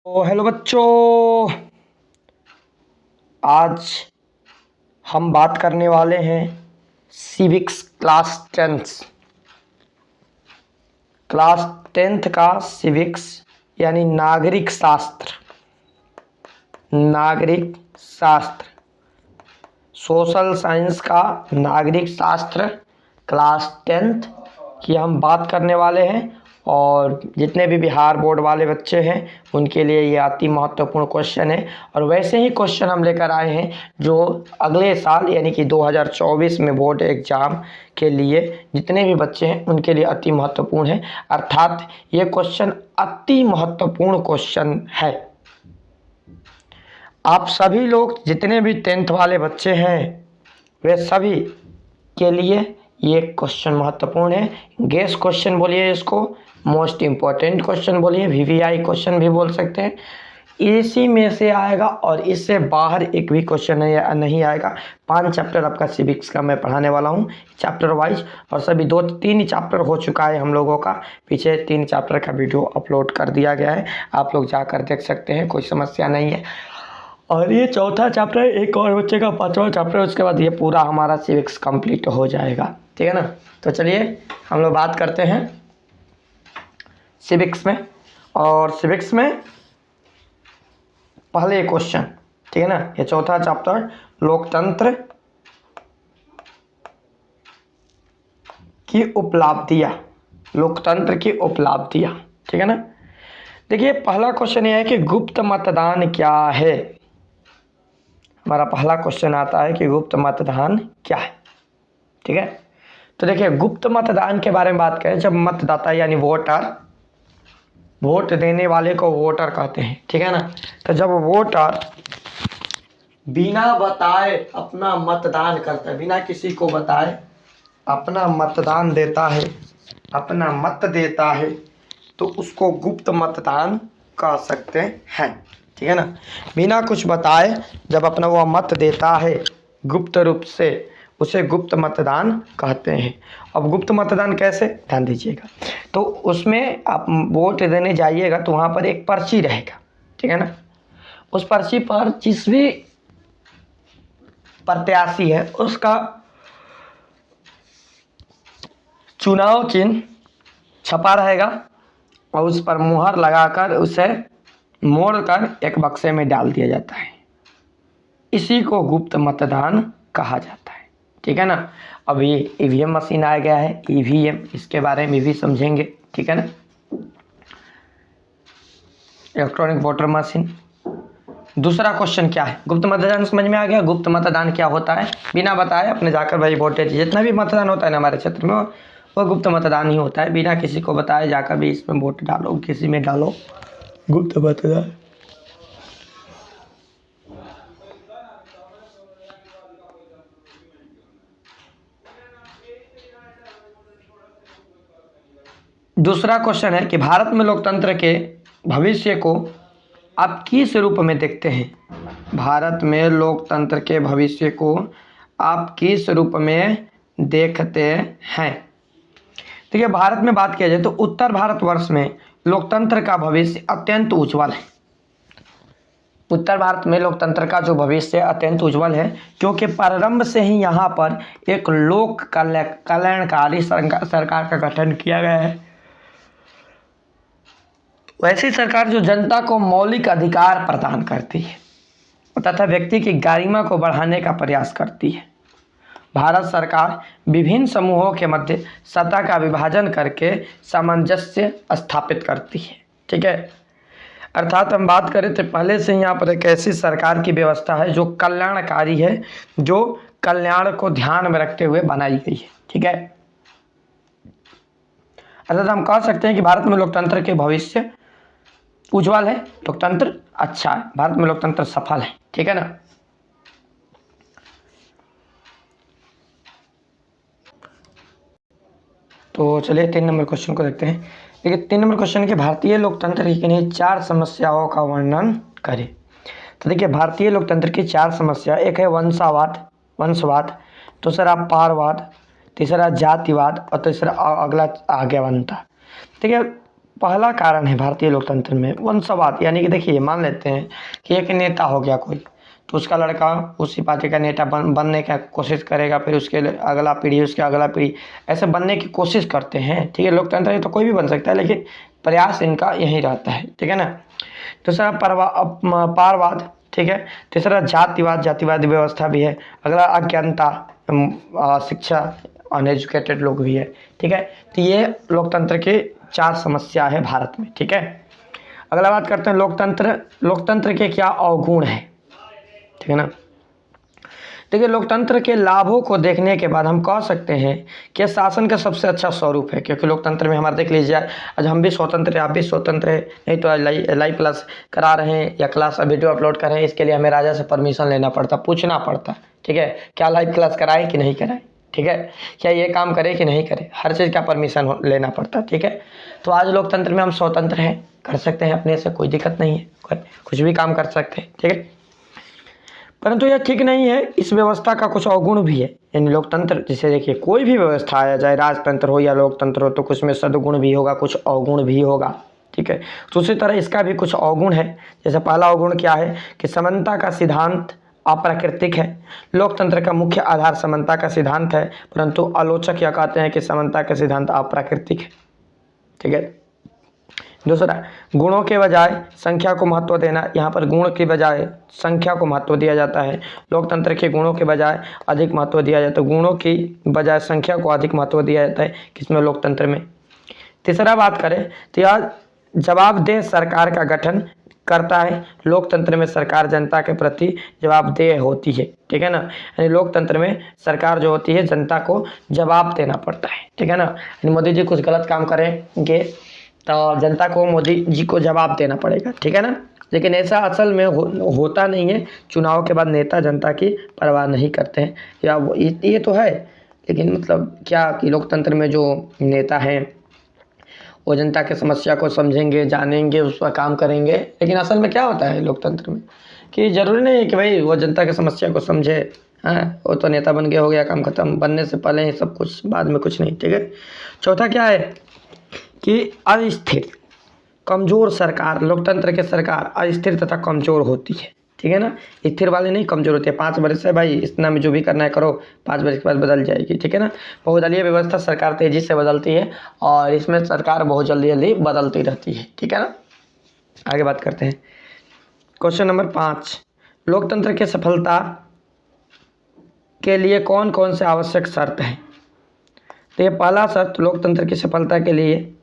Hello बच्चों, आज हम बात करने वाले हैं सिविक्स क्लास टेंथ का सिविक्स यानी नागरिक शास्त्र सोशल साइंस का नागरिक शास्त्र क्लास टेंथ की हम बात करने वाले हैं। और जितने भी बिहार बोर्ड वाले बच्चे हैं उनके लिए ये अति महत्वपूर्ण क्वेश्चन है। और वैसे ही क्वेश्चन हम लेकर आए हैं जो अगले साल यानी कि 2024 में बोर्ड एग्ज़ाम के लिए जितने भी बच्चे हैं उनके लिए अति महत्वपूर्ण है। अर्थात ये क्वेश्चन अति महत्वपूर्ण क्वेश्चन है। आप सभी लोग जितने भी टेंथ वाले बच्चे हैं वे सभी के लिए ये क्वेश्चन महत्वपूर्ण है। गेस क्वेश्चन बोलिए, इसको मोस्ट इम्पोर्टेंट क्वेश्चन बोलिए, वीवीआई क्वेश्चन भी बोल सकते हैं। इसी में से आएगा और इससे बाहर एक भी क्वेश्चन नहीं आएगा। 5 चैप्टर आपका सिविक्स का मैं पढ़ाने वाला हूँ चैप्टर वाइज, और सभी 2-3 चैप्टर हो चुका है हम लोगों का। पीछे 3 चैप्टर का वीडियो अपलोड कर दिया गया है, आप लोग जाकर देख सकते हैं, कोई समस्या नहीं है। और ये चौथा चैप्टर, एक और बच्चे का 5वां चैप्टर, उसके बाद ये पूरा हमारा सिविक्स कंप्लीट हो जाएगा। ठीक है ना। तो चलिए हम लोग बात करते हैं सिविक्स में। और सिविक्स में पहले क्वेश्चन, ठीक है ना, ये चौथा चैप्टर लोकतंत्र की उपलब्धियां, ठीक है ना। देखिए पहला क्वेश्चन ये है कि गुप्त मतदान क्या है। हमारा पहला क्वेश्चन आता है कि गुप्त मतदान क्या है। ठीक है, तो देखिए गुप्त मतदान के बारे में बात करें, जब मतदाता यानी वोट देने वाले को वोटर कहते हैं, ठीक है ना। तो जब वोटर बिना बताए अपना मतदान करता है, बिना किसी को बताए अपना मतदान देता है, अपना मत देता है, तो उसको गुप्त मतदान कह सकते हैं। ठीक है ना। बिना कुछ बताए जब अपना वो मत देता है गुप्त रूप से, उसे गुप्त मतदान कहते हैं। अब गुप्त मतदान कैसे, ध्यान दीजिएगा। तो उसमें आप वोट देने जाइएगा तो वहाँ पर एक पर्ची रहेगा, ठीक है ना। उस पर्ची पर जिस भी प्रत्याशी है उसका चुनाव चिन्ह छपा रहेगा और उस पर मुहर लगाकर उसे मोड़कर एक बक्से में डाल दिया जाता है। इसी को गुप्त मतदान कहा जाता है। ठीक है ना। अभी ईवीएम मशीन आ गया है, ईवीएम, इसके बारे में भी समझेंगे, ठीक है ना। Electronic voter machine. दूसरा क्वेश्चन क्या है, गुप्त मतदान समझ में आ गया। गुप्त मतदान क्या होता है, बिना बताए अपने जाकर भाई वोट दे। जितना भी मतदान होता है ना हमारे क्षेत्र में वो गुप्त मतदान ही होता है। बिना किसी को बताए जाकर भी इसमें वोट डालो, किसी में डालो, गुप्त मतदान। दूसरा क्वेश्चन है कि भारत में लोकतंत्र के भविष्य को आप किस रूप में देखते हैं। भारत में लोकतंत्र के भविष्य को आप किस रूप में देखते हैं। देखिए भारत में बात किया जाए तो उत्तर भारतवर्ष में लोकतंत्र का भविष्य अत्यंत उज्जवल है। उत्तर भारत में लोकतंत्र का जो भविष्य अत्यंत उज्जवल है, क्योंकि प्रारंभ से ही यहाँ पर एक लोक कल्याणकारी सरकार का गठन किया गया है। वैसी सरकार जो जनता को मौलिक अधिकार प्रदान करती है तथा व्यक्ति की गरिमा को बढ़ाने का प्रयास करती है। भारत सरकार विभिन्न समूहों के मध्य सत्ता का विभाजन करके सामंजस्य स्थापित करती है। ठीक है, अर्थात हम बात करें तो पहले से यहाँ पर एक ऐसी सरकार की व्यवस्था है जो कल्याणकारी है, जो कल्याण को ध्यान में रखते हुए बनाई गई है। ठीक है, अर्थात हम कह सकते हैं कि भारत में लोकतंत्र के भविष्य उज्जवल है, लोकतंत्र अच्छा है, भारत में लोकतंत्र सफल है। ठीक है ना। तो चलिए 3 नंबर क्वेश्चन को देखते हैं। देखिए 3 नंबर क्वेश्चन के भारतीय लोकतंत्र की किन्हीं 4 समस्याओं का वर्णन करें। तो देखिए भारतीय लोकतंत्र की 4 समस्या, एक है वंशवाद, दूसरा पारवाद, तीसरा जातिवाद और तीसरा अगला आज्ञावंता। ठीक है, पहला कारण है भारतीय लोकतंत्र में वंशवाद, यानी कि देखिए मान लेते हैं कि एक नेता हो गया कोई, तो उसका लड़का उसी पार्टी का नेता बनने का कोशिश करेगा, फिर उसके अगला पीढ़ी, उसके अगला पीढ़ी, ऐसे बनने की कोशिश करते हैं। ठीक है, लोकतंत्र है तो कोई भी बन सकता है, लेकिन प्रयास इनका यही रहता है। ठीक है ना। दूसरा पारवाद, ठीक है। तीसरा जातिवाद, जातिवादी व्यवस्था भी है। अगला अज्ञानता, शिक्षा, अनएजुकेटेड लोग भी है। ठीक है, तो ये लोकतंत्र के 4 समस्या है भारत में। ठीक है, अगला बात करते हैं लोकतंत्र के क्या अवगुण है। ठीक है ना। देखिए, लोकतंत्र के लाभों को देखने के बाद हम कह सकते हैं कि शासन का सबसे अच्छा स्वरूप है, क्योंकि लोकतंत्र में हमारा देख लीजिए आज हम भी स्वतंत्र हैं, आप भी स्वतंत्र है, नहीं तो लाइव क्लास करा रहे हैं या क्लास वीडियो अपलोड कर रहे हैं, इसके लिए हमें राजा से परमिशन लेना पड़ता, पूछना पड़ता। ठीक है, क्या लाइव क्लास कराएं कि नहीं कराएं, ठीक है, क्या ये काम करे कि नहीं करे, हर चीज़ का परमिशन लेना पड़ता। ठीक है, तो आज लोकतंत्र में हम स्वतंत्र हैं, कर सकते हैं अपने से, कोई दिक्कत नहीं है, कुछ भी काम कर सकते हैं। ठीक है, परंतु यह ठीक नहीं है, इस व्यवस्था का कुछ अवगुण भी है। यानी लोकतंत्र, जैसे देखिए कोई भी व्यवस्था आया जाए, राजतंत्र हो या लोकतंत्र हो, तो कुछ में सद्गुण भी होगा, कुछ अवगुण भी होगा। ठीक है, तो उसी तरह इसका भी कुछ अवगुण है। जैसे पहला अवगुण क्या है कि समानता का सिद्धांत अप्राकृतिक है। लोकतंत्र का मुख्य आधार समानता का सिद्धांत है, परंतु आलोचक यह कहते हैं कि समानता का सिद्धांत अप्राकृतिक है। ठीक है। दूसरा, गुणों के बजाय संख्या को महत्व देना। यहाँ पर गुण के बजाय संख्या को महत्व दिया जाता है। लोकतंत्र के गुणों के बजाय अधिक महत्व दिया जाता है, गुणों की बजाय संख्या को अधिक महत्व दिया जाता है किसमें, लोकतंत्र में। तीसरा बात करें तो यह जवाबदेह सरकार का गठन करता है। लोकतंत्र में सरकार जनता के प्रति जवाबदेह होती है। ठीक है ना, यानी लोकतंत्र में सरकार जो होती है जनता को जवाब देना पड़ता है। ठीक है ना, यानी मोदी जी कुछ गलत काम करेंगे तो जनता को मोदी जी को जवाब देना पड़ेगा। ठीक है ना, लेकिन ऐसा असल में होता नहीं है। चुनाव के बाद नेता जनता की परवाह नहीं करते हैं, या ये तो है, लेकिन मतलब क्या कि लोकतंत्र में जो नेता हैं वो जनता के समस्या को समझेंगे, जानेंगे, उसका काम करेंगे। लेकिन असल में क्या होता है लोकतंत्र में कि ज़रूरी नहीं है कि भाई वो जनता की समस्या को समझे। हाँ, वो तो नेता बन गया, हो गया काम खत्म, बनने से पहले ही सब कुछ, बाद में कुछ नहीं। ठीक है। चौथा क्या है कि अस्थिर कमज़ोर सरकार, लोकतंत्र के सरकार अस्थिर तथा कमज़ोर होती है। ठीक है ना, स्थिर वाली नहीं, कमज़ोर होती है। 5 वर्ष से भाई इतना में जो भी करना है करो, 5 वर्ष के बाद बदल जाएगी। ठीक है ना, बहुदलीय व्यवस्था सरकार तेज़ी से बदलती है और इसमें सरकार बहुत जल्दी जल्दी बदलती रहती है। ठीक है ना, आगे बात करते हैं। क्वेश्चन नंबर 5, लोकतंत्र के सफलता के लिए कौन कौन से आवश्यक शर्त हैं। तो ये पहला शर्त, लोकतंत्र की सफलता के लिए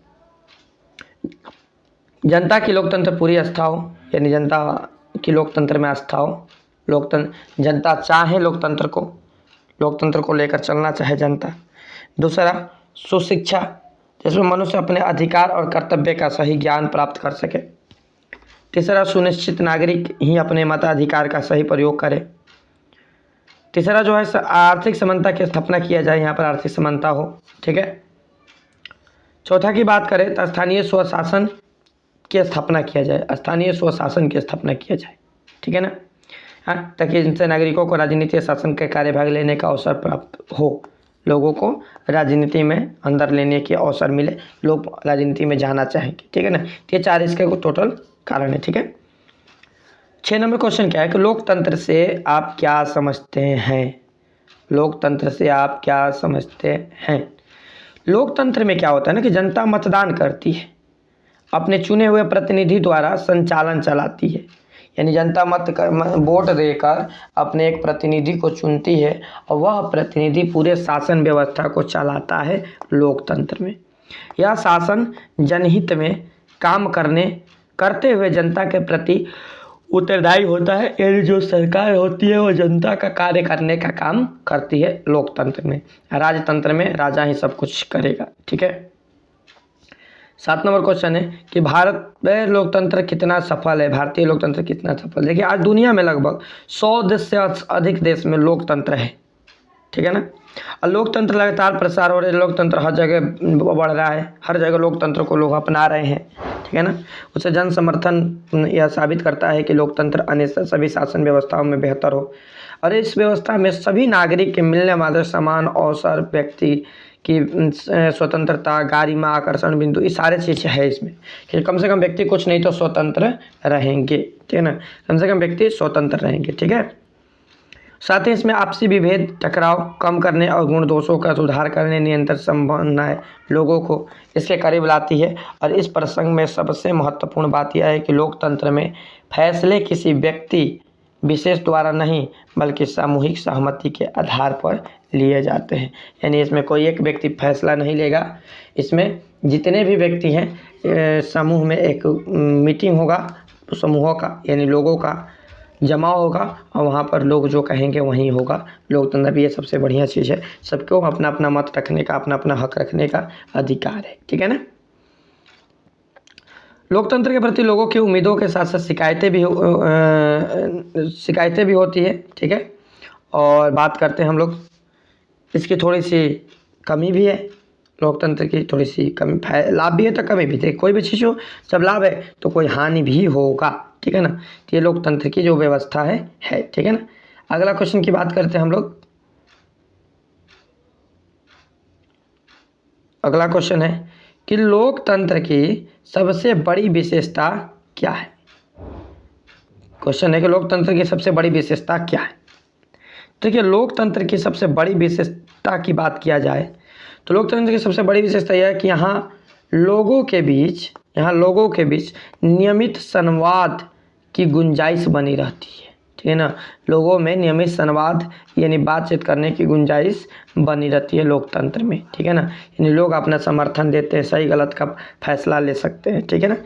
जनता की लोकतंत्र पूरी आस्था हो, यानी जनता की लोकतंत्र में आस्था हो। जनता चाहे लोकतंत्र को लेकर चलना चाहे जनता। दूसरा, सुशिक्षा, जिसमें मनुष्य अपने अधिकार और कर्तव्य का सही ज्ञान प्राप्त कर सके। तीसरा, सुनिश्चित नागरिक ही अपने मताधिकार का सही प्रयोग करे। तीसरा जो है आर्थिक समानता की स्थापना किया जाए, यहाँ पर आर्थिक समानता हो। ठीक है। चौथा की बात करें तो स्थानीय स्वशासन की स्थापना किया जाए, स्थानीय स्वशासन की स्थापना किया जाए। ठीक है ना, हाँ, ताकि इनसे नागरिकों को राजनीतिक शासन के कार्यभाग लेने का अवसर प्राप्त हो, लोगों को राजनीति में अंदर लेने के अवसर मिले, लोग राजनीति में जाना चाहेंगे। ठीक है ना, ये 4 इसके टोटल कारण है। ठीक है। 6 नंबर क्वेश्चन क्या है कि लोकतंत्र से आप क्या समझते हैं। लोकतंत्र से आप क्या समझते हैं। लोकतंत्र में क्या होता है ना कि जनता मतदान करती है, अपने चुने हुए प्रतिनिधि द्वारा संचालन चलाती है। यानी जनता वोट देकर अपने एक प्रतिनिधि को चुनती है और वह प्रतिनिधि पूरे शासन व्यवस्था को चलाता है लोकतंत्र में। यह शासन जनहित में काम करते हुए जनता के प्रति उत्तरदायी होता है। यानी जो सरकार होती है वो जनता का कार्य करने का काम करती है लोकतंत्र में। राजतंत्र में राजा ही सब कुछ करेगा। ठीक है। 7 नंबर क्वेश्चन है कि भारत में लोकतंत्र कितना सफल है। भारतीय लोकतंत्र कितना सफल है। देखिए, आज दुनिया में लगभग 100 देश से अधिक देश में लोकतंत्र है। ठीक है ना, और लोकतंत्र लगातार प्रसार हो रहे हैं। लोकतंत्र हर जगह बढ़ रहा है, हर जगह लोकतंत्र को लोग अपना रहे हैं। ठीक है ना, उससे जन समर्थन यह साबित करता है कि लोकतंत्र अन्य सभी शासन व्यवस्थाओं में बेहतर हो और इस व्यवस्था में सभी नागरिक के मिलने वाले समान अवसर व्यक्ति कि स्वतंत्रता, गारिमा, आकर्षण बिंदु, ये सारे चीज़ है इसमें कि कम से कम व्यक्ति कुछ नहीं तो स्वतंत्र रहेंगे, ठीक है ना, कम से कम व्यक्ति स्वतंत्र रहेंगे, ठीक है। साथ ही इसमें आपसी विभेद, टकराव कम करने और गुण दोषों का सुधार करने, नियंत्रण संभावनाएं लोगों को इसके करीब लाती है। और इस प्रसंग में सबसे महत्वपूर्ण बात यह है कि लोकतंत्र में फैसले किसी व्यक्ति विशेष द्वारा नहीं बल्कि सामूहिक सहमति के आधार पर लिए जाते हैं। यानी इसमें कोई एक व्यक्ति फैसला नहीं लेगा, इसमें जितने भी व्यक्ति हैं समूह में एक मीटिंग होगा, समूहों का यानी लोगों का जमाव होगा और वहाँ पर लोग जो कहेंगे वहीं होगा। लोकतंत्र भी ये सबसे बढ़िया चीज़ है, सबको अपना अपना मत रखने का, अपना अपना हक रखने का अधिकार है, ठीक है ना। लोकतंत्र के प्रति लोगों की उम्मीदों के साथ साथ शिकायतें भी होती है, ठीक है। और बात करते हैं हम लोग, इसकी थोड़ी सी कमी भी है, लोकतंत्र की थोड़ी सी कमी, लाभ भी है तो कमी भी है। कोई भी चीज़ हो, जब लाभ है तो कोई हानि भी होगा, ठीक है ना। तो ये लोकतंत्र की जो व्यवस्था है, ठीक है ना। अगला क्वेश्चन की बात करते हैं हम लोग। अगला क्वेश्चन है कि लोकतंत्र की सबसे बड़ी विशेषता क्या है। क्वेश्चन है कि लोकतंत्र की सबसे बड़ी विशेषता क्या है। देखिए, लोकतंत्र की सबसे बड़ी विशेषता की बात किया जाए तो लोकतंत्र की सबसे बड़ी विशेषता यह है कि यहाँ लोगों के बीच नियमित संवाद की गुंजाइश बनी रहती है, ठीक है ना। लोगों में नियमित संवाद यानी बातचीत करने की गुंजाइश बनी रहती है लोकतंत्र में, ठीक है ना। यानी लोग अपना समर्थन देते हैं, सही गलत का फैसला ले सकते हैं, ठीक है ना।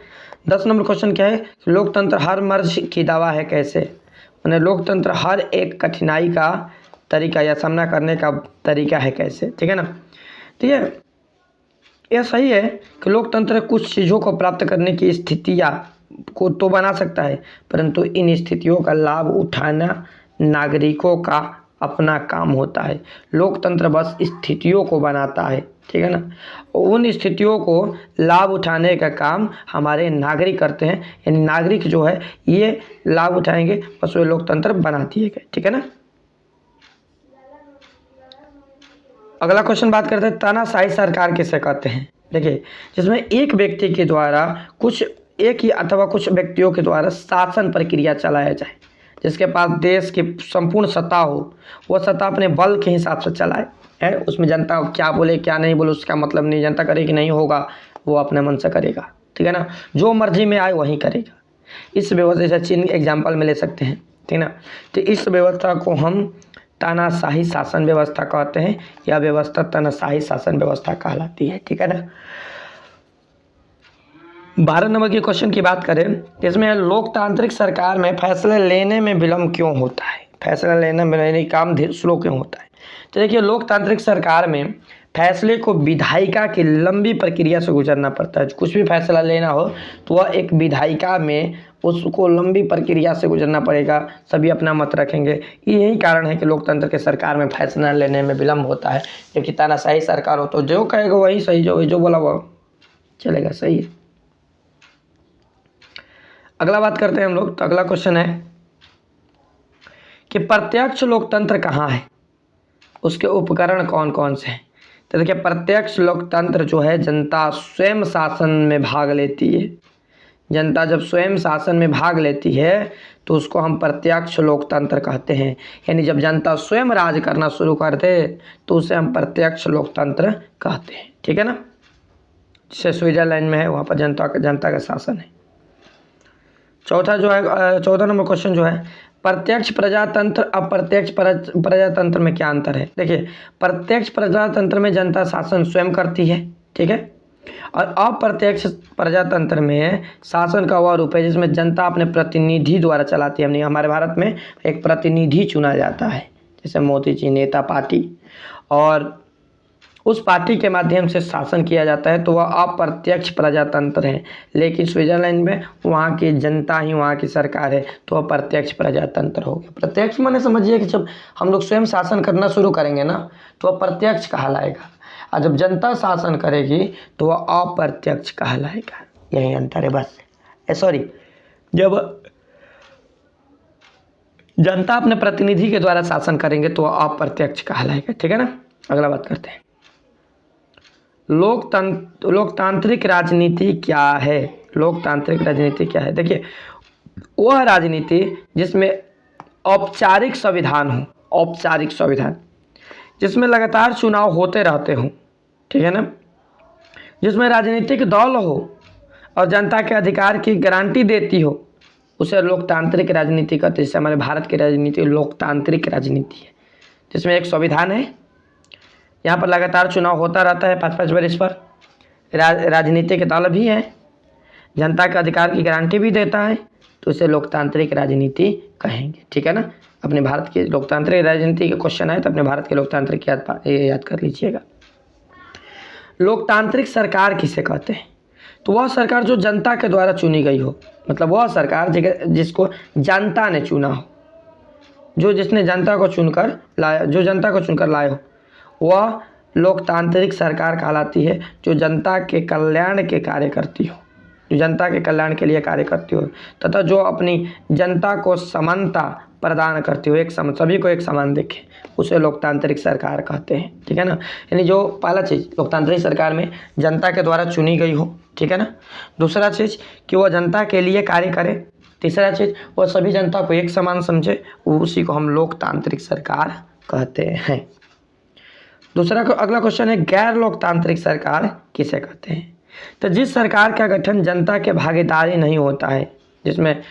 10 नंबर क्वेश्चन क्या है, लोकतंत्र हर मर्ज की दवा है कैसे। मैंने लोकतंत्र हर एक कठिनाई का तरीका या सामना करने का तरीका है कैसे, ठीक है ना। ठीक है, यह सही है कि लोकतंत्र कुछ चीज़ों को प्राप्त करने की स्थितियाँ को तो बना सकता है, परंतु इन स्थितियों का लाभ उठाना नागरिकों का अपना काम होता है। लोकतंत्र बस स्थितियों को बनाता है, ठीक है ना। उन स्थितियों को लाभ उठाने का काम हमारे नागरिक करते हैं, यानी नागरिक जो है ये लाभ उठाएंगे, बस वो लोकतंत्र बना दिए गए, ठीक है ना। अगला क्वेश्चन बात करते हैं, तानाशाही सरकार किसे कहते हैं। देखिए, जिसमें एक व्यक्ति के द्वारा एक ही अथवा कुछ व्यक्तियों के द्वारा शासन प्रक्रिया चलाया जाए, जिसके पास देश की संपूर्ण सत्ता हो, वह सत्ता अपने बल के हिसाब से चलाए है। उसमें जनता क्या बोले क्या नहीं बोले उसका मतलब नहीं, जनता करे कि नहीं होगा वो अपने मन से करेगा, ठीक है ना। जो मर्जी में आए वही करेगा। इस व्यवस्था जैसे चीन एग्जाम्पल में ले सकते हैं, ठीक ना। तो इस व्यवस्था को हम तानाशाही शासन व्यवस्था कहते हैं। यह व्यवस्था तानाशाही शासन व्यवस्था कहलाती है, ठीक है ना। 12 नंबर के क्वेश्चन की बात करें, इसमें लोकतांत्रिक सरकार में फैसले लेने में विलम्ब क्यों होता है। फैसला लेने में काम स्लो क्यों होता है। तो देखिए, लोकतांत्रिक सरकार में फैसले को विधायिका की लंबी प्रक्रिया से गुजरना पड़ता है। कुछ भी फैसला लेना हो तो वह एक विधायिका में उसको लंबी प्रक्रिया से गुजरना पड़ेगा, सभी अपना मत रखेंगे। यही कारण है कि लोकतंत्र के सरकार में फैसला लेने में विलम्ब होता है। जबकि तानाशाही सरकार हो तो जो कहेगा वही सही, जो बोला वो चलेगा, सही है। अगला बात करते हैं हम लोग। तो अगला क्वेश्चन है कि प्रत्यक्ष लोकतंत्र कहाँ है, उसके उपकरण कौन कौन से हैं। तो देखिए, प्रत्यक्ष लोकतंत्र जो है जनता स्वयं शासन में भाग लेती है। जनता जब स्वयं शासन में भाग लेती है तो उसको हम प्रत्यक्ष लोकतंत्र कहते हैं। यानी जब जनता स्वयं राज करना शुरू कर दे तो उसे हम प्रत्यक्ष लोकतंत्र कहते हैं, ठीक है ना। जैसे स्विट्जरलैंड में है, वहाँ पर जनता का शासन है। चौथा जो है 14 नंबर क्वेश्चन जो है, प्रत्यक्ष प्रजातंत्र अप्रत्यक्ष प्रजातंत्र में क्या अंतर है। देखिए, प्रत्यक्ष प्रजातंत्र में जनता शासन स्वयं करती है, ठीक है। और अप्रत्यक्ष प्रजातंत्र में शासन का वह रूप है जिसमें जनता अपने प्रतिनिधि द्वारा चलाती है। हमारे भारत में एक प्रतिनिधि चुना जाता है, जैसे मोदी जी नेता पार्टी, और उस पार्टी के माध्यम से शासन किया जाता है, तो वह अप्रत्यक्ष प्रजातंत्र है। लेकिन स्विट्जरलैंड में वहाँ की जनता ही वहाँ की सरकार है, तो वह प्रत्यक्ष प्रजातंत्र हो गया। प्रत्यक्ष माने समझिए कि जब हम लोग स्वयं शासन करना शुरू करेंगे ना तो वह प्रत्यक्ष कहलाएगा, और जब जनता शासन करेगी तो वह अप्रत्यक्ष कहलाएगा। यही अंतर है बस। सॉरी, जब जनता अपने प्रतिनिधि के द्वारा शासन करेंगे तो वह अप्रत्यक्ष कहलाएगा, ठीक है ना। अगला बात करते हैं। लोकतांत्रिक राजनीति क्या है? लोकतांत्रिक राजनीति क्या है? देखिए, वह राजनीति जिसमें औपचारिक संविधान हो, औपचारिक संविधान, जिसमें लगातार चुनाव होते रहते हों, ठीक है ना, जिसमें राजनीतिक दल हो और जनता के अधिकार की गारंटी देती हो, उसे लोकतांत्रिक राजनीति कहते हैं। जैसे हमारे भारत की राजनीति लोकतांत्रिक राजनीति है, जिसमें एक संविधान है, यहाँ पर लगातार चुनाव होता रहता है 5-5 वर्ष पर, राजनीतिक दल भी है, जनता के अधिकार की गारंटी भी देता है, तो इसे लोकतांत्रिक राजनीति कहेंगे। ठीक है ना। अपने भारत की लोकतांत्रिक राजनीति के क्वेश्चन आए तो अपने भारत के लोकतांत्रिक याद कर लीजिएगा। लोकतांत्रिक सरकार किसे कहते हैं? तो वह सरकार जो जनता के द्वारा चुनी गई हो, मतलब वह सरकार जिसको जनता ने चुना हो, जिसने जनता को चुनकर लाया, जो जनता को चुनकर लाए हो, वह लोकतांत्रिक सरकार कहलाती है, जो जनता के कल्याण के कार्य करती हो, जो जनता के कल्याण के लिए कार्य करती हो तथा जो अपनी जनता को समानता प्रदान करती हो, सभी को एक समान देखे, उसे लोकतांत्रिक सरकार कहते हैं। ठीक है ना। यानी जो पहला चीज़ लोकतांत्रिक सरकार में जनता के द्वारा चुनी गई हो, ठीक है ना। दूसरा चीज़ कि वह जनता के लिए कार्य करे। तीसरा चीज़ वह सभी जनता को एक समान समझे, उसी को हम लोकतांत्रिक सरकार कहते हैं। अगला क्वेश्चन है, गैर लोकतांत्रिक सरकार किसे कहते हैं? तो जिस सरकार का गठन जनता के भागीदारी नहीं होता है, जिसमें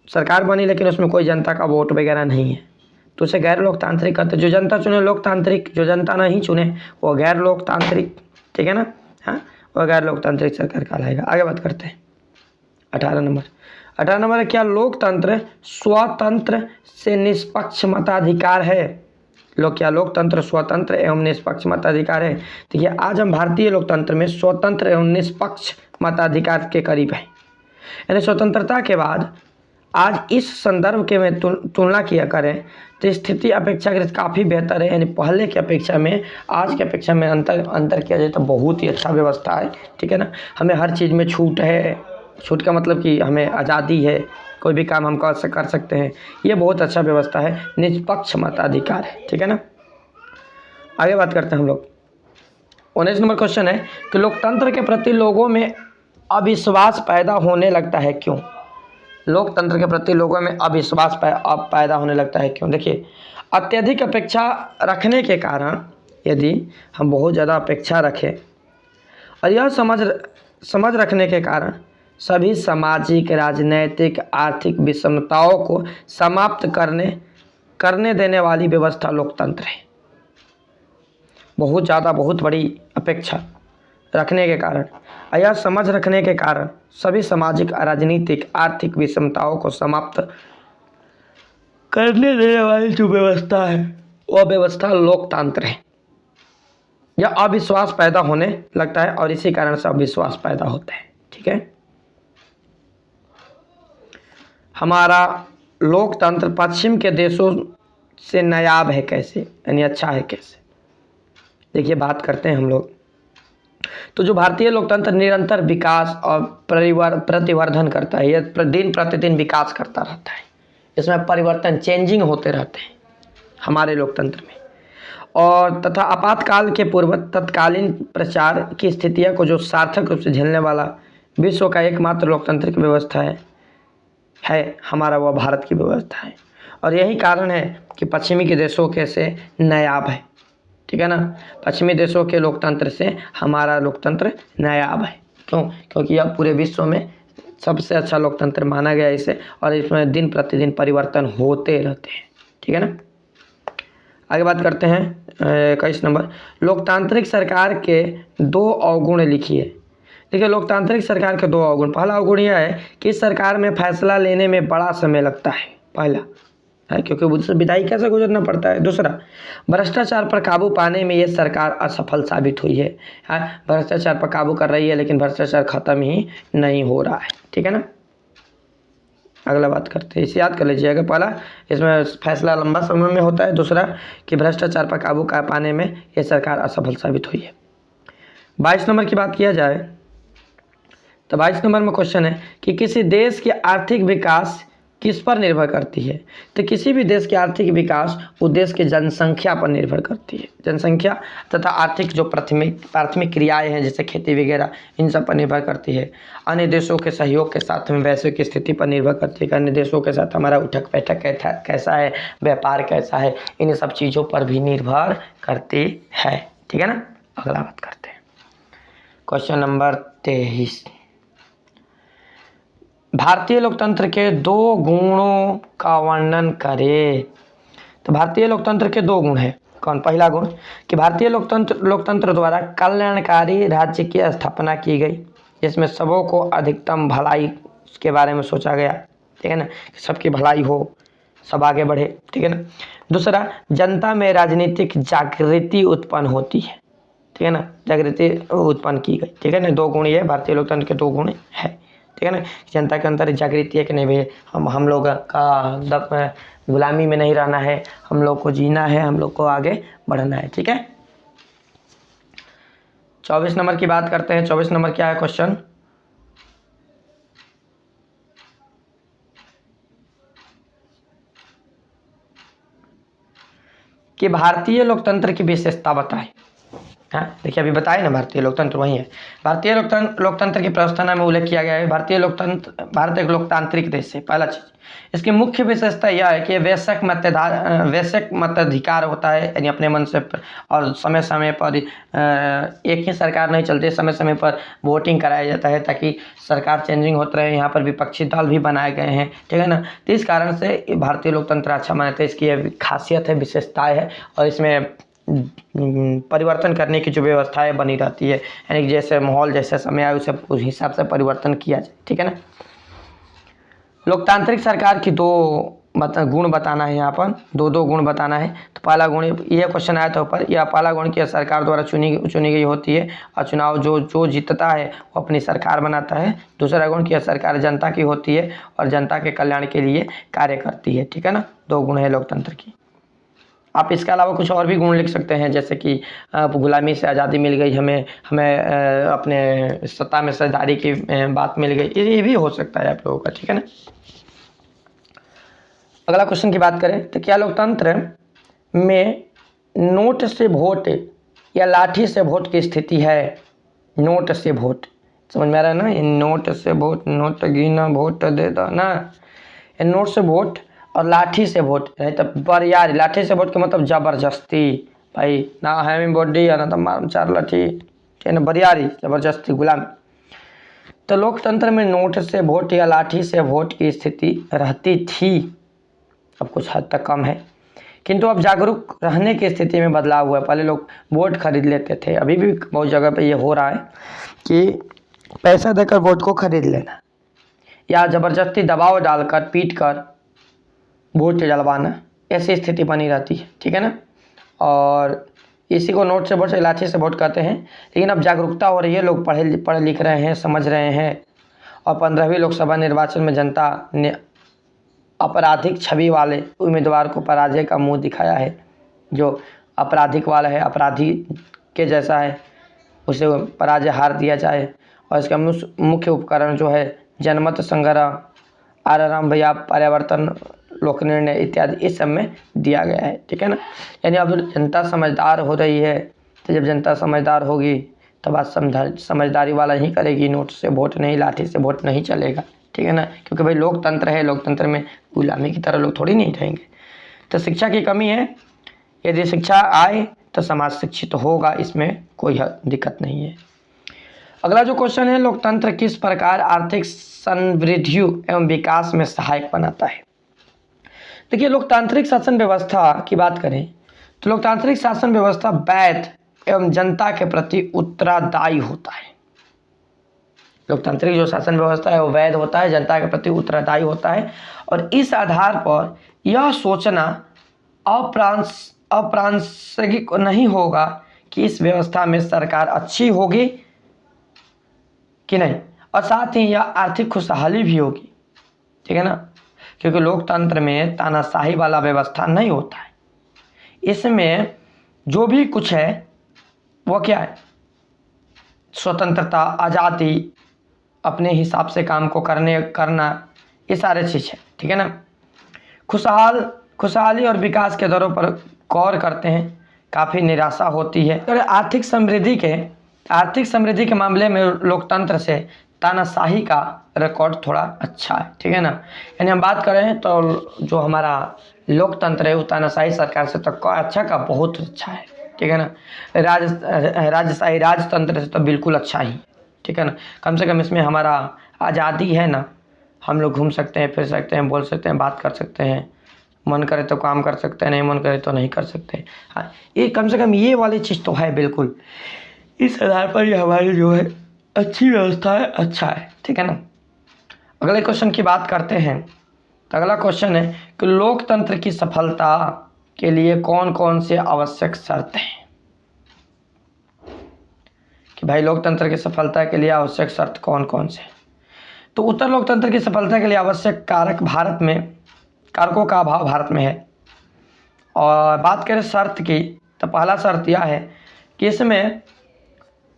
सरकार बनी लेकिन उसमें कोई जनता का वोट वगैरह नहीं है, तो उसे गैर लोकतांत्रिक कहते हैं। जो जनता चुने लोकतांत्रिक, जो जनता नहीं चुने वो गैर लोकतांत्रिक। ठीक है ना। हाँ, वह गैर लोकतांत्रिक सरकार कहलाएगा। आगे बात करते हैं 18 नंबर है, क्या लोकतंत्र स्वतंत्र से निष्पक्ष मताधिकार है? क्या लोकतंत्र स्वतंत्र एवं निष्पक्ष मताधिकार है? देखिए, आज हम भारतीय लोकतंत्र में स्वतंत्र एवं निष्पक्ष मताधिकार के करीब हैं। यानी स्वतंत्रता के बाद आज इस संदर्भ के में तुलना किया करें तो स्थिति अपेक्षाकृत काफ़ी बेहतर है। यानी पहले की अपेक्षा में आज की अपेक्षा में अंतर किया जाए तो बहुत ही अच्छा व्यवस्था है। ठीक है ना। हमें हर चीज़ में छूट है। छूट का मतलब कि हमें आज़ादी है, कोई भी काम हम कर सकते हैं। ये बहुत अच्छा व्यवस्था है, निष्पक्ष मताधिकार है। ठीक है ना। आगे बात करते हैं हम लोग। 19 नंबर क्वेश्चन है कि लोकतंत्र के प्रति लोगों में अविश्वास पैदा होने लगता है क्यों? लोकतंत्र के प्रति लोगों में अविश्वास पैदा होने लगता है क्यों? देखिए, अत्यधिक अपेक्षा रखने के कारण, यदि हम बहुत ज़्यादा अपेक्षा रखें और यह समझ रखने के कारण सभी सामाजिक, राजनैतिक, आर्थिक विषमताओं को समाप्त करने देने वाली व्यवस्था लोकतंत्र है। बहुत बड़ी अपेक्षा रखने के कारण, यह समझ रखने के कारण सभी सामाजिक, राजनीतिक, आर्थिक विषमताओं को समाप्त करने देने वाली जो व्यवस्था है वह व्यवस्था लोकतंत्र है। यह अविश्वास पैदा होने लगता है और इसी कारण से अविश्वास पैदा होता है। ठीक है। हमारा लोकतंत्र पश्चिम के देशों से नायाब है कैसे, यानी अच्छा है कैसे? देखिए, बात करते हैं हम लोग। तो जो भारतीय लोकतंत्र निरंतर विकास और प्रतिवर्धन करता है, यह दिन प्रतिदिन विकास करता रहता है। इसमें परिवर्तन, चेंजिंग होते रहते हैं हमारे लोकतंत्र में। और तथा आपातकाल के पूर्व तत्कालीन प्रचार की स्थितियों को जो सार्थक रूप से झेलने वाला विश्व का एकमात्र लोकतांत्रिक व्यवस्था है हमारा, वह भारत की व्यवस्था है। और यही कारण है कि पश्चिमी के देशों के से नायाब है। ठीक है ना। पश्चिमी देशों के लोकतंत्र से हमारा लोकतंत्र नायाब है। क्यों? क्योंकि यह पूरे विश्व में सबसे अच्छा लोकतंत्र माना गया इसे, और इसमें दिन प्रतिदिन परिवर्तन होते रहते हैं। ठीक है ना। आगे बात करते हैं 21 नंबर, लोकतांत्रिक सरकार के 2 अवगुण लिखिए। देखिए, लोकतांत्रिक सरकार के 2 अवगुण। पहला अवगुण यह है कि इस सरकार में फैसला लेने में बड़ा समय लगता है, पहला है, क्योंकि उससे विधायी कैसे गुजरना पड़ता है। दूसरा, भ्रष्टाचार पर काबू पाने में ये सरकार असफल साबित हुई है। भ्रष्टाचार पर काबू कर रही है लेकिन भ्रष्टाचार खत्म ही नहीं हो रहा है। ठीक है ना। अगला बात करते हैं, इसे याद कर लीजिएगा। पहला, इसमें फैसला लंबा समय में होता है। दूसरा कि भ्रष्टाचार पर काबू पाने में ये सरकार असफल साबित हुई है। 22 नंबर की बात किया जाए तो 22 नंबर में क्वेश्चन है कि किसी देश के आर्थिक विकास किस पर निर्भर करती है? तो किसी भी देश के आर्थिक विकास उस देश की जनसंख्या पर निर्भर करती है। जनसंख्या तथा आर्थिक जो प्राथमिक क्रियाएं हैं जैसे खेती वगैरह, इन सब पर निर्भर करती है। अन्य देशों के सहयोग के साथ में वैश्विक स्थिति पर निर्भर करती है कि अन्य देशों के साथ हमारा उठक बैठक कैसा है, व्यापार कैसा है, इन सब चीज़ों पर भी निर्भर करती है। ठीक है ना। अगला बात करते हैं, क्वेश्चन नंबर 23। भारतीय लोकतंत्र के 2 गुणों का वर्णन करें। तो भारतीय लोकतंत्र के 2 गुण हैं। कौन? पहला गुण कि भारतीय लोकतंत्र द्वारा कल्याणकारी राज्य की स्थापना की गई, जिसमें सबों को अधिकतम भलाई के बारे में सोचा गया। ठीक है ना, सबकी भलाई हो, सब आगे बढ़े। ठीक है ना। दूसरा, जनता में राजनीतिक जागृति उत्पन्न होती है। ठीक है ना, जागृति उत्पन्न की गई। ठीक है ना, 2 गुण ये भारतीय लोकतंत्र के 2 गुण है। ठीक है ना, जनता के अंदर जागृति है कि नहीं भाई हम लोग का गुलामी में नहीं रहना है, हम लोग को जीना है, हम लोग को आगे बढ़ना है। ठीक है। 24 नंबर की बात करते हैं। 24 नंबर क्या है क्वेश्चन? कि भारतीय लोकतंत्र की विशेषता बताएं। हाँ देखिए, अभी बताए ना, भारतीय लोकतंत्र वही है। भारतीय लोकतंत्र की प्रस्तावना में उल्लेख किया गया है भारत एक लोकतांत्रिक देश है। पहला चीज, इसकी मुख्य विशेषता यह है कि वैश्विक मताधिकार होता है, यानी अपने मन से, और समय समय पर एक ही सरकार नहीं चलती, समय समय पर वोटिंग कराया जाता है ताकि सरकार चेंजिंग होते रहे। यहाँ पर विपक्षी दल भी बनाए गए हैं। ठीक है ना। तो इस कारण से भारतीय लोकतंत्र अच्छा मानते हैं। इसकी यह खासियत है, विशेषताएँ है, और इसमें परिवर्तन करने की जो व्यवस्थाएं बनी रहती है, यानी जैसे माहौल जैसे समय आए उसे उस हिसाब से परिवर्तन किया जाए। ठीक है ना। लोकतांत्रिक सरकार की 2 गुण बताना है, यहाँ पर 2 गुण बताना है। तो पहला गुण, यह क्वेश्चन आया था ऊपर, यह पहला गुण कि सरकार द्वारा चुनी गई होती है और चुनाव जो जीतता है वो अपनी सरकार बनाता है। दूसरा गुण कि सरकार जनता की होती है और जनता के कल्याण के लिए कार्य करती है। ठीक है ना। 2 गुण है लोकतंत्र की। आप इसके अलावा कुछ और भी गुण लिख सकते हैं, जैसे कि गुलामी से आज़ादी मिल गई, हमें अपने सत्ता में साझेदारी की बात मिल गई, ये भी हो सकता है आप लोगों का। ठीक है ना। अगला क्वेश्चन की बात करें तो क्या लोकतंत्र में नोट से वोट या लाठी से वोट की स्थिति है? नोट से वोट, समझ में आ रहा है ना? नोट से वोट, नोट गिना वोट दे दो ना। नोट से वोट और लाठी से वोट, नहीं तो बरियारी। लाठी से वोट का मतलब जबरदस्ती, भाई ना है बॉडी या ना तो मार 4 लाठी, ठीक है ना, बरियारी, जबरदस्ती, गुलामी। तो लोकतंत्र में नोट से वोट या लाठी से वोट की स्थिति रहती थी, अब कुछ हद तक कम है, किंतु अब जागरूक रहने की स्थिति में बदलाव हुआ है। पहले लोग वोट खरीद लेते थे, अभी भी बहुत जगह पे ये हो रहा है कि पैसा देकर वोट को खरीद लेना या ज़बरदस्ती दबाव डालकर पीट कर वोट डलवाना, ऐसी स्थिति बनी रहती है। ठीक है ना। और इसी को नोट से वोट, लाठी से वोट कहते हैं। लेकिन अब जागरूकता हो रही है, लोग पढ़े लिख रहे हैं, समझ रहे हैं, और 15वीं लोकसभा निर्वाचन में जनता ने आपराधिक छवि वाले उम्मीदवार को पराजय का मुंह दिखाया है। जो आपराधिक वाला है, अपराधी के जैसा है, उसे पराजय हार दिया जाए। और इसका मुख्य उपकरण जो है जनमत संग्रह, आराम भैया, परिवर्तन, लोक निर्णय इत्यादि इस सब में दिया गया है। ठीक है ना। यानी अब जनता समझदार हो रही है, तो जब जनता समझदार होगी तो बात समझदारी वाला ही करेगी, नोट से वोट नहीं, लाठी से वोट नहीं चलेगा। ठीक है ना। क्योंकि भाई लोकतंत्र है, लोकतंत्र में गुलामी की तरह लोग थोड़ी नहीं रहेंगे। तो शिक्षा की कमी है, यदि शिक्षा आए तो समाज शिक्षित होगा, इसमें कोई दिक्कत नहीं है। अगला जो क्वेश्चन है, लोकतंत्र किस प्रकार आर्थिक समृद्धि एवं विकास में सहायक बनाता है? देखिए, लोकतांत्रिक शासन व्यवस्था की बात करें तो लोकतांत्रिक शासन व्यवस्था वैध एवं जनता के प्रति उत्तरदायी होता है। लोकतांत्रिक जो शासन व्यवस्था है वो वैध होता है, जनता के प्रति उत्तरदायी होता है, और इस आधार पर यह सोचना अप्रासंगिक नहीं होगा कि इस व्यवस्था में सरकार अच्छी होगी कि नहीं, और साथ ही यह आर्थिक खुशहाली भी होगी। ठीक है ना। क्योंकि लोकतंत्र में तानाशाही वाला व्यवस्था नहीं होता है, इसमें जो भी कुछ है वो क्या है, स्वतंत्रता, आज़ादी, अपने हिसाब से काम को करना, ये सारे चीज़ है, ठीक है ना। खुशहाली और विकास के दरों पर गौर करते हैं, काफ़ी निराशा होती है। और आर्थिक समृद्धि के मामले में लोकतंत्र से तानाशाही का रिकॉर्ड थोड़ा अच्छा है, ठीक है ना। यानी हम बात करें तो जो हमारा लोकतंत्र है वो तानाशाही सरकार से तो अच्छा का बहुत अच्छा है, ठीक है ना। राजशाही राजतंत्र से तो बिल्कुल अच्छा ही, ठीक है ना। कम से कम इसमें हमारा आज़ादी है ना, हम लोग घूम सकते हैं, फिर सकते हैं, बोल सकते हैं, बात कर सकते हैं, मन करे तो काम कर सकते हैं, नहीं मन करे तो नहीं कर सकते। हाँ, ये कम से कम ये वाली चीज़ तो है बिल्कुल। इस आधार पर ये हमारी जो है अच्छी व्यवस्था है, अच्छा है, ठीक है ना। अगले क्वेश्चन की बात करते हैं। तो अगला क्वेश्चन है कि लोकतंत्र की सफलता के लिए कौन कौन से आवश्यक शर्त हैं। कि भाई लोकतंत्र की सफलता के लिए आवश्यक शर्त कौन कौन से। तो उत्तर लोकतंत्र की सफलता के लिए आवश्यक कारकों का अभाव भारत में है। और बात करें शर्त की तो पहला शर्त यह है कि इसमें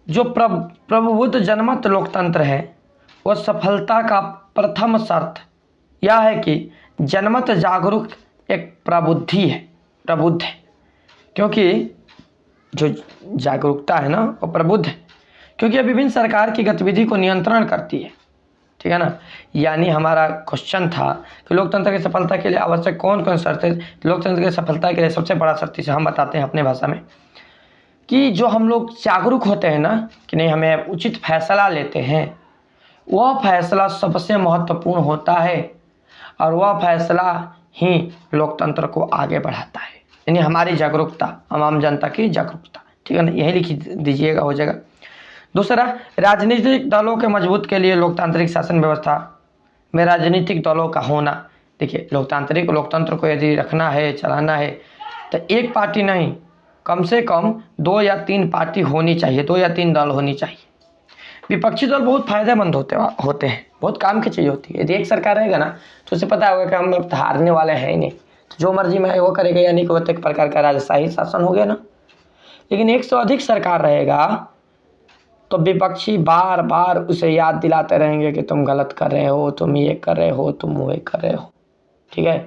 जो प्रभुत्व जनमत लोकतंत्र है वह सफलता का प्रथम शर्त यह है कि जनमत जागरूक एक प्रबुद्ध है, क्योंकि जो जागरूकता है ना वो प्रबुद्ध है, क्योंकि यह विभिन्न सरकार की गतिविधि को नियंत्रण करती है, ठीक है ना। यानी हमारा क्वेश्चन था कि लोकतंत्र की सफलता के लिए आवश्यक कौन कौन शर्त है। लोकतंत्र की सफलता के लिए सबसे बड़ा शर्त इसे हम बताते हैं अपने भाषा में कि जो हम लोग जागरूक होते हैं ना, कि नहीं हमें उचित फैसला लेते हैं, वह फैसला सबसे महत्वपूर्ण होता है और वह फैसला ही लोकतंत्र को आगे बढ़ाता है। यानी हमारी जागरूकता, आम जनता की जागरूकता, ठीक है ना, यही लिख दीजिएगा, हो जाएगा। दूसरा, राजनीतिक दलों के मजबूत के लिए लोकतांत्रिक शासन व्यवस्था में राजनीतिक दलों का होना। देखिए लोकतंत्र को यदि रखना है, चलाना है, तो एक पार्टी नहीं, कम से कम 2 या 3 पार्टी होनी चाहिए, 2 या 3 दल होनी चाहिए। विपक्षी दल बहुत फायदेमंद होते हैं, बहुत काम की चीज़ होती है। यदि एक सरकार रहेगा ना तो उसे पता होगा कि हम अब हारने वाले हैं ही नहीं, तो जो मर्जी में वो करेगा, यानी कि वो एक प्रकार का राजशाही शासन हो गया ना। लेकिन 1 से अधिक सरकार रहेगा तो विपक्षी बार बार उसे याद दिलाते रहेंगे कि तुम गलत कर रहे हो, तुम ये कर रहे हो, तुम वो कर रहे हो, ठीक है।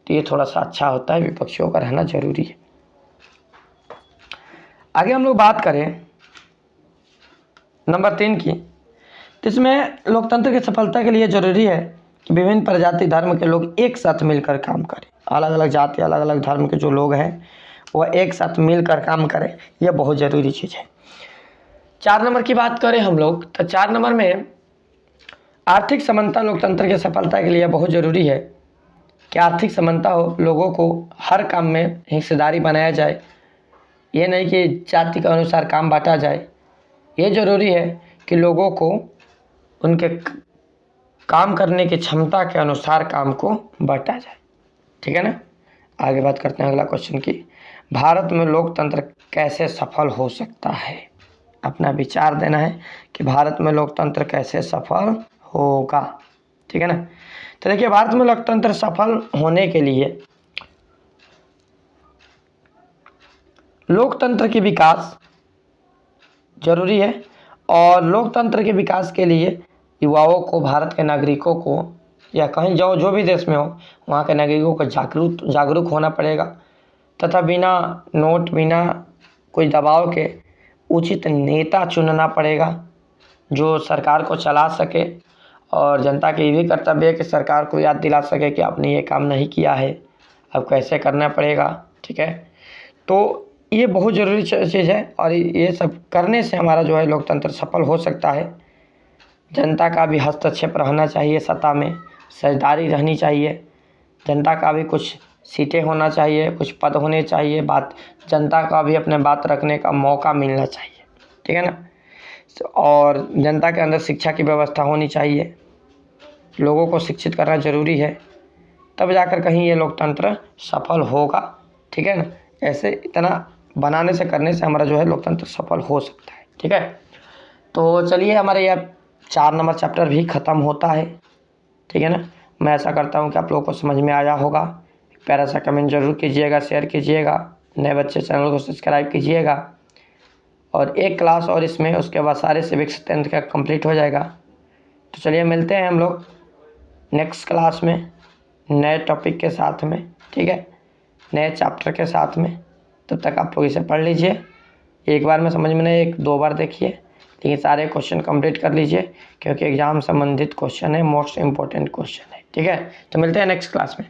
तो ये थोड़ा सा अच्छा होता है, विपक्षियों का रहना जरूरी है। आगे हम लोग बात करें नंबर 3 की, तो इसमें लोकतंत्र की सफलता के लिए जरूरी है कि विभिन्न प्रजाति धर्म के लोग एक साथ मिलकर काम करें। अलग अलग जाति, अलग अलग धर्म के जो लोग हैं वह एक साथ मिलकर काम करें, यह बहुत ज़रूरी चीज़ है। 4 नंबर की बात करें हम लोग, तो 4 नंबर में आर्थिक समानता लोकतंत्र की सफलता के लिए बहुत ज़रूरी है कि आर्थिक समानता हो, लोगों को हर काम में हिस्सेदारी बनाया जाए, ये नहीं कि जाति के अनुसार काम बांटा जाए। ये ज़रूरी है कि लोगों को उनके काम करने की क्षमता के अनुसार काम को बांटा जाए, ठीक है ना। आगे बात करते हैं अगला क्वेश्चन की, भारत में लोकतंत्र कैसे सफल हो सकता है। अपना विचार देना है कि भारत में लोकतंत्र कैसे सफल होगा, ठीक है ना। तो देखिए भारत में लोकतंत्र सफल होने के लिए लोकतंत्र की विकास जरूरी है, और लोकतंत्र के विकास के लिए युवाओं को, भारत के नागरिकों को, या कहीं जाओ जो भी देश में हो वहाँ के नागरिकों को जागरूक होना पड़ेगा, तथा बिना नोट, बिना कोई दबाव के उचित नेता चुनना पड़ेगा जो सरकार को चला सके। और जनता की भी कर्तव्य है कि सरकार को याद दिला सके कि आपने ये काम नहीं किया है, अब कैसे करना पड़ेगा, ठीक है। तो ये बहुत ज़रूरी चीज़ है, और ये सब करने से हमारा जो है लोकतंत्र सफल हो सकता है। जनता का भी हस्तक्षेप रहना चाहिए, सत्ता में साझेदारी रहनी चाहिए, जनता का भी कुछ सीटें होना चाहिए, कुछ पद होने चाहिए, जनता का भी अपने बात रखने का मौका मिलना चाहिए, ठीक है ना। और जनता के अंदर शिक्षा की व्यवस्था होनी चाहिए, लोगों को शिक्षित करना ज़रूरी है, तब जाकर कहीं ये लोकतंत्र सफल होगा, ठीक है ना। ऐसे इतना बनाने से, करने से हमारा जो है लोकतंत्र सफल हो सकता है, ठीक है। तो चलिए हमारे यह 4 नंबर चैप्टर भी ख़त्म होता है, ठीक है ना। मैं ऐसा करता हूँ कि आप लोगों को समझ में आया होगा। प्यारा सा कमेंट जरूर कीजिएगा, शेयर कीजिएगा, नए बच्चे चैनल को सब्सक्राइब कीजिएगा। और एक क्लास और इसमें, उसके बाद सारे सिविक्स 10th का कंप्लीट हो जाएगा। तो चलिए मिलते हैं हम लोग नेक्स्ट क्लास में नए टॉपिक के साथ में, ठीक है, नए चैप्टर के साथ में। तब तक आप लोग इसे पढ़ लीजिए, एक बार में समझ में नहीं, एक दो बार देखिए, लेकिन सारे क्वेश्चन कंप्लीट कर लीजिए क्योंकि एग्जाम संबंधित क्वेश्चन है, मोस्ट इम्पोर्टेंट क्वेश्चन है, ठीक है। तो मिलते हैं नेक्स्ट क्लास में।